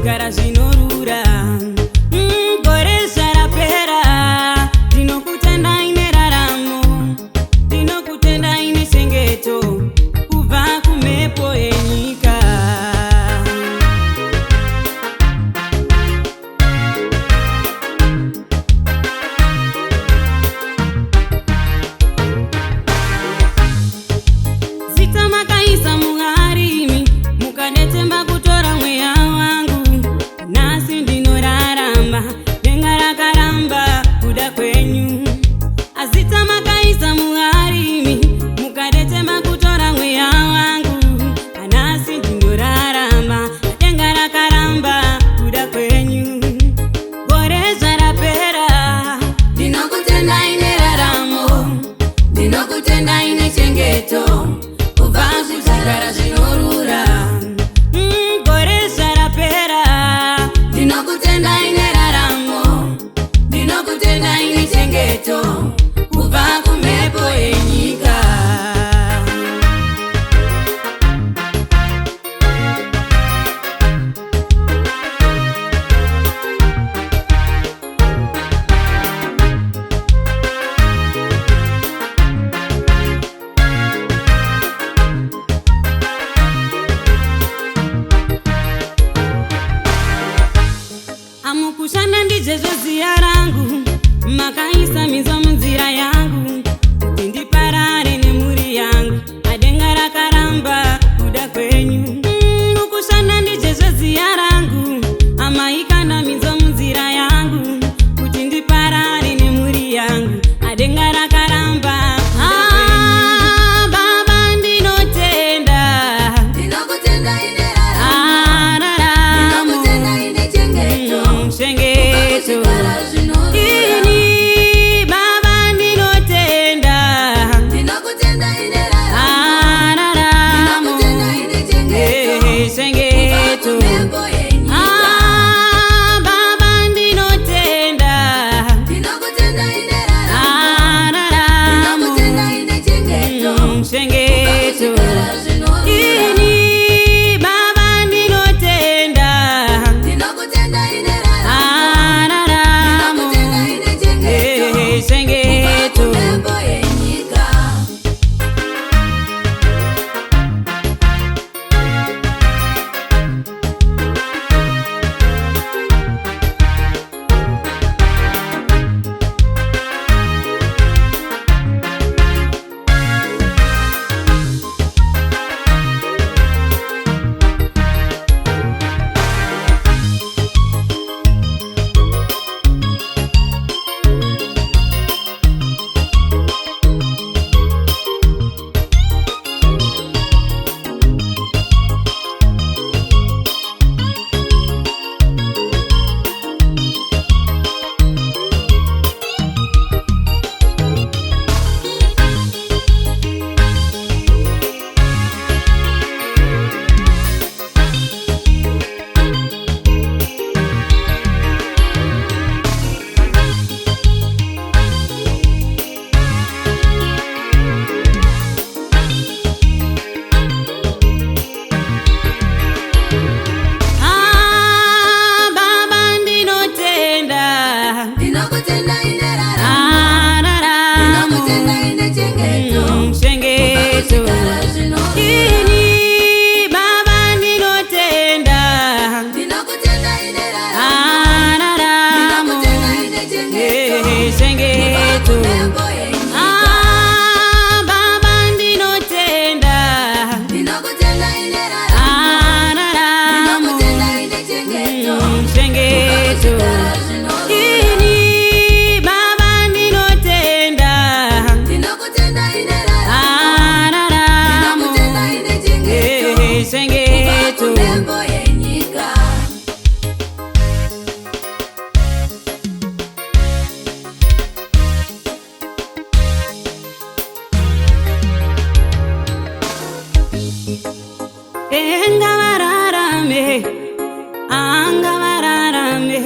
kusigara zvinorura. Gore zarapera, ndinokutenda ine raramo, ndinokutenda ine chengeto kubva kumhepo yenyika. Zita makaisa muharimi, mukanetemba kutora mweya wangu. Nasi ndinorarama, denga rakaramba kuda kwenyu. Azita makaisa muharimi, mukanetemba kutora mweya wangu. Nasi ndinorarama, denga rakaramba kuda kwenyu. Gore zarapera, ndinokutenda ine raramo, ndinokutenda ine chengeto kubva kusigara zvinorura. Gore zarapera, ndinokutenda ine raramo, ndinokutenda ine chengeto kubva kumhepo yenyika. Amukushanda ndizvezvo ziya rangu, makaisa minzo munzira yangu, kuti ndiparare nemhuri yangu. Adenga rakaramba kuda kwenyu. Mukushanda ndizvezvo ziya rangu, amaikanda minzo munzira yangu, kuti ndiparare nemhuri yangu. Adenga rakaramba. Baba ndinotenda, Ndinokutenda ine raramo, ndinokutenda ine chengeto chengeto. kusigara zvinorura. Ini Baba ndinotenda, Ndinokutenda ine raramo, ndinokutenda ine chengeto chengeto. kumhepo yenyika. Baba ndinotenda, Ndinokutenda ine raramo, ndinokutenda ine chengeto chengeto. kusigara zvinorura. Ini Baba ndinotenda, Ndinokutenda ine raramo, ndinokutenda ine chengeto chengeto. kumhepo yenyika. Baba ndinotenda, Ndinokutenda ine raramo, ndinokutenda ine chengeto chengeto. kusigara zvinorura. Ini Baba ndinotenda, Ndinokutenda ine raramo, ndinokutenda ine chengeto chengeto. kumhepo yenyika. Baba ndinotenda, Ndinokutenda ine raramo, ndinokutenda ine chengeto chengeto. kusigara zvinorura. Ini Baba ndinotenda, Ndinokutenda ine raramo, ndinokutenda ine chengeto chengeto. kumhepo yenyika. Enga vararame, anga vararame,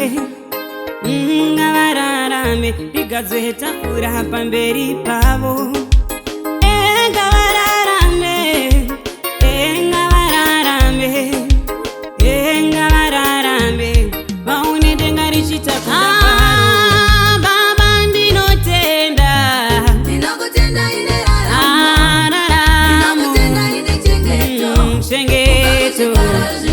nga vararame, rigadzwe tafura pamberi pavo. Enga vararame, enga vararame, enga vararame. chengeto